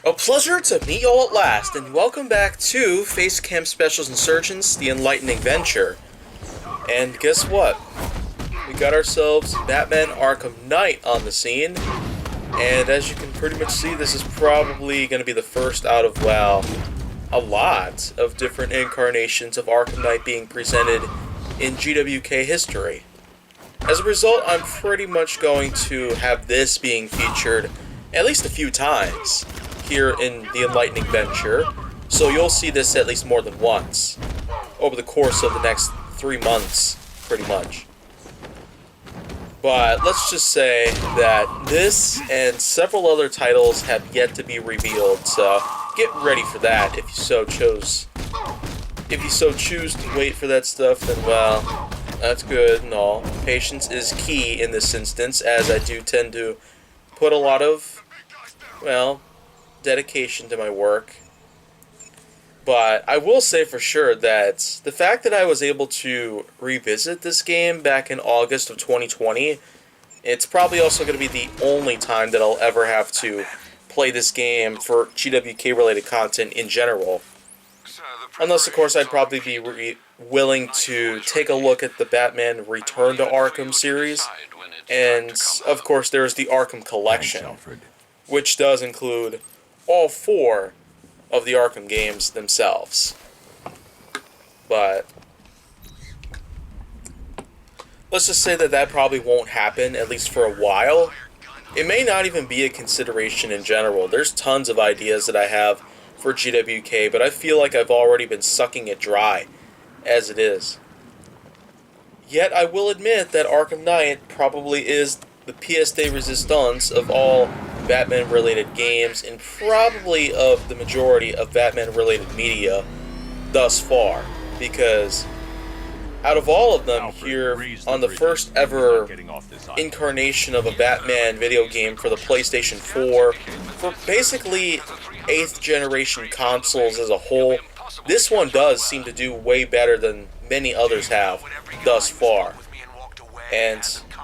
A pleasure to meet y'all at last, and welcome back to Facecam Specials Insurgence, the Enlightening venture. And guess what? We got ourselves Batman Arkham Knight on the scene, and as you can pretty much see, this is probably going to be the first out of, well, a lot of different incarnations of Arkham Knight being presented in GWK history. As a result, I'm pretty much going to have this being featured at least a few times here in the Enlightening venture, so you'll see this at least more than once over the course of the next 3 months, pretty much. But let's just say that this and several other titles have yet to be revealed, so get ready for that if you so choose. If you so choose to wait for that stuff, then well, that's good and all. Patience is key in this instance, as I do tend to put a lot of, well, dedication to my work. But I will say for sure that the fact that I was able to revisit this game back in August of 2020, it's probably also going to be the only time that I'll ever have to play this game for GWK related content in general. Unless, of course, I'd probably be willing to take a look at the Batman Return to Arkham series. And, of course, there's the Arkham Collection, which does include all 4 of the Arkham games themselves. But let's just say that that probably won't happen, at least for a while. It may not even be a consideration in general. There's tons of ideas that I have for GWK, but I feel like I've already been sucking it dry as it is. Yet I will admit that Arkham Knight probably is the pièce de résistance of all Batman-related games, and probably of the majority of Batman-related media thus far, because out of all of them here on the first ever incarnation of a Batman video game for the PlayStation 4, for basically 8th generation consoles as a whole, this one does seem to do way better than many others have thus far. And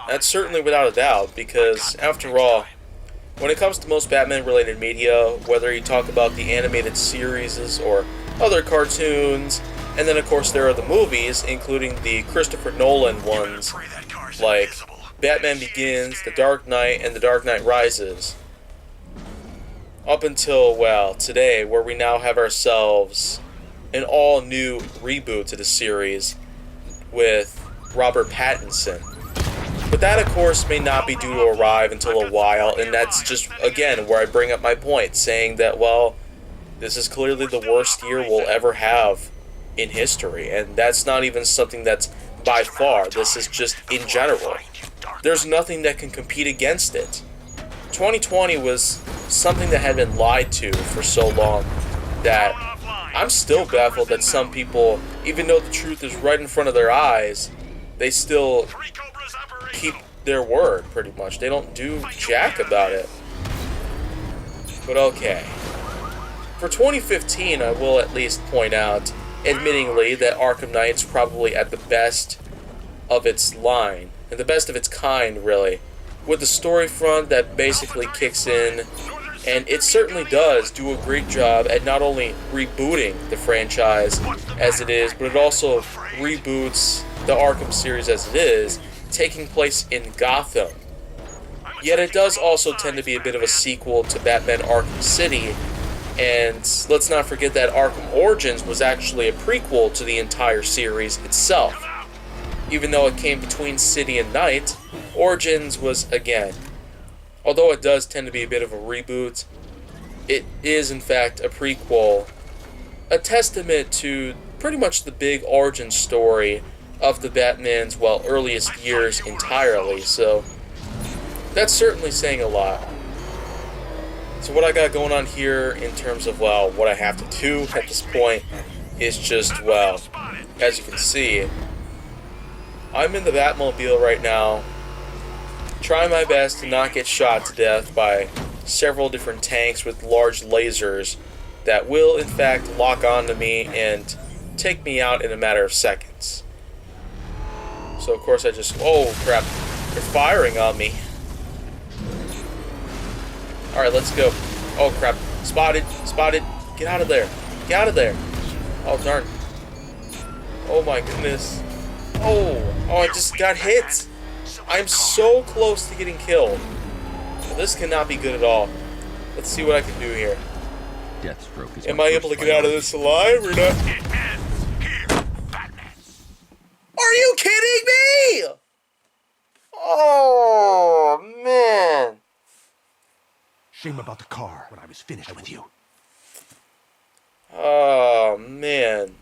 that's certainly without a doubt, because after all, when it comes to most Batman-related media, whether you talk about the animated series or other cartoons, and then of course there are the movies, including the Christopher Nolan ones, like Batman Begins, The Dark Knight, and The Dark Knight Rises, up until, well, today, where we now have ourselves an all-new reboot to the series with Robert Pattinson. But that, of course, may not be due to arrive until a while, and that's just, again, where I bring up my point, saying that, well, this is clearly the worst year we'll ever have in history, and that's not even something that's by far. This is just in general. There's nothing that can compete against it. 2020 was something that had been lied to for so long that I'm still baffled that some people, even though the truth is right in front of their eyes, they still keep their word, pretty much. They don't do jack about it. But okay. For 2015, I will at least point out, admittingly, that Arkham Knight's probably at the best of its line, and the best of its kind, really, with the story front that basically kicks in, and it certainly does do a great job at not only rebooting the franchise as it is, but it also reboots the Arkham series as it is, taking place in Gotham. Yet it does also tend to be a bit of a sequel to Batman Arkham City, and let's not forget that Arkham Origins was actually a prequel to the entire series itself. Even though it came between City and Night, Origins was, again, although it does tend to be a bit of a reboot, it is in fact a prequel, a testament to pretty much the big origin story of the Batman's, well, earliest years entirely, so that's certainly saying a lot. So what I got going on here in terms of, well, what I have to do at this point is just, well, as you can see, I'm in the Batmobile right now, trying my best to not get shot to death by several different tanks with large lasers that will, in fact, lock onto me and take me out in a matter of seconds. So, of course, I just... Oh, crap. They're firing on me. Alright, let's go. Oh, crap. Spotted. Spotted. Get out of there. Get out of there. Oh, darn. Oh, my goodness. Oh, I just got hit. I'm so close to getting killed. Well, this cannot be good at all. Let's see what I can do here. Deathstroke is Am I able to get out of this alive or not? Are you kidding me? Oh, man. Shame about the car when I was finished with you. Oh, man.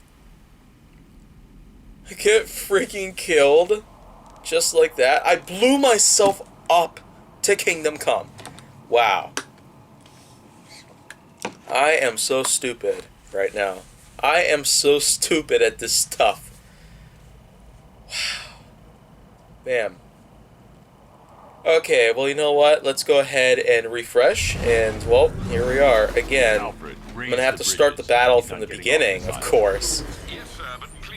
I get freaking killed just like that. I blew myself up to Kingdom Come. Wow. I am so stupid right now. I am so stupid at this stuff. Wow. Bam. Okay, well, you know what? Let's go ahead and refresh. And, well, here we are again. I'm going to have to start the battle from the beginning, of course.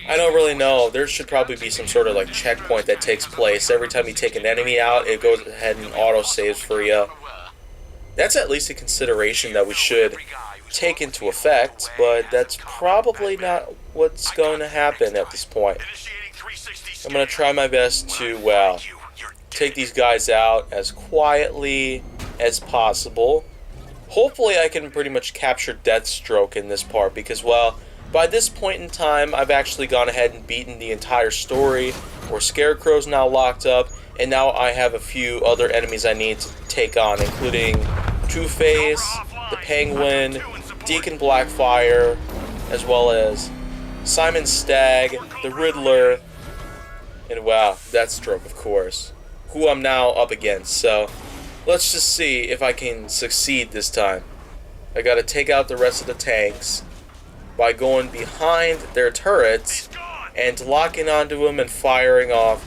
I don't really know. There should probably be some sort of like checkpoint that takes place. Every time you take an enemy out, it goes ahead and auto-saves for you. That's at least a consideration that we should take into effect, but that's probably not what's going to happen at this point. I'm going to try my best to, well, take these guys out as quietly as possible. Hopefully I can pretty much capture Deathstroke in this part because, well, by this point in time, I've actually gone ahead and beaten the entire story, where Scarecrow's now locked up, and now I have a few other enemies I need to take on, including Two-Face, the Penguin, Deacon Blackfire, as well as Simon Stagg, the Riddler, and, wow, Deathstroke, of course, who I'm now up against. So let's just see if I can succeed this time. I gotta take out the rest of the tanks by going behind their turrets and locking onto them and firing off,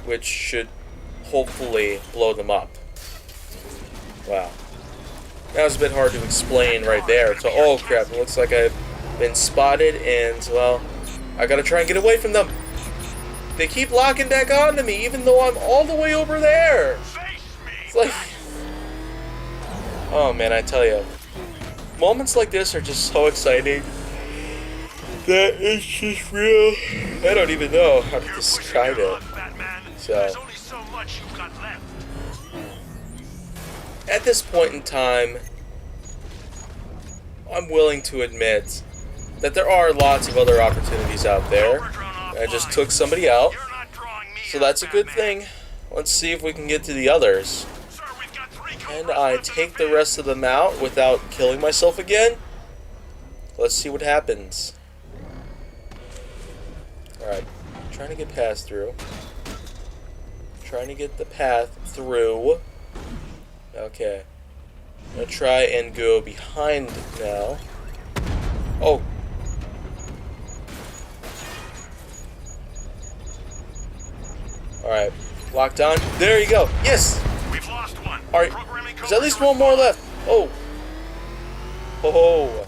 which should hopefully blow them up. Wow. That was a bit hard to explain right there. So, oh crap, it looks like I've been spotted and, well, I gotta try and get away from them. They keep locking back onto me even though I'm all the way over there. It's like, oh man, I tell you. Moments like this are just so exciting that it's just real. I don't even know how to describe it. So, at this point in time, I'm willing to admit that there are lots of other opportunities out there. I just took somebody out, so that's a good thing. Let's see if we can get to the others. And I take the rest of them out without killing myself again. Let's see what happens. Alright, trying to get past through. Trying to get the path through. Okay. I'm gonna try and go behind now. Oh. Alright, locked on. There you go. Yes! We've lost one. Alright, there's at least one more left. Oh. Oh.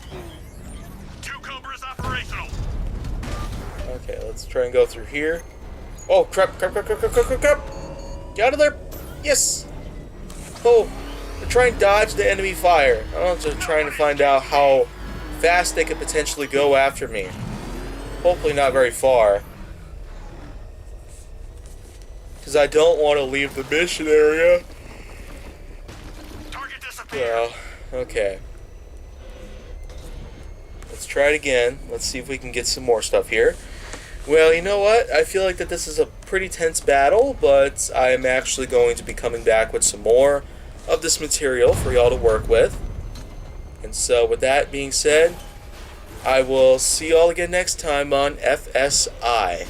2 Cobras operational. Okay, let's try and go through here. Oh, crap, crap, crap, crap, crap, crap, crap, crap. Get out of there. Yes. Oh, they're trying to dodge the enemy fire. I don't know if they're trying to find out how fast they could potentially go after me. Hopefully not very far. Because I don't want to leave the mission area. Target disappeared. Well, okay. Let's try it again. Let's see if we can get some more stuff here. Well, you know what? I feel like that this is a pretty tense battle, but I am actually going to be coming back with some more of this material for y'all to work with. And so, with that being said, I will see y'all again next time on FSI.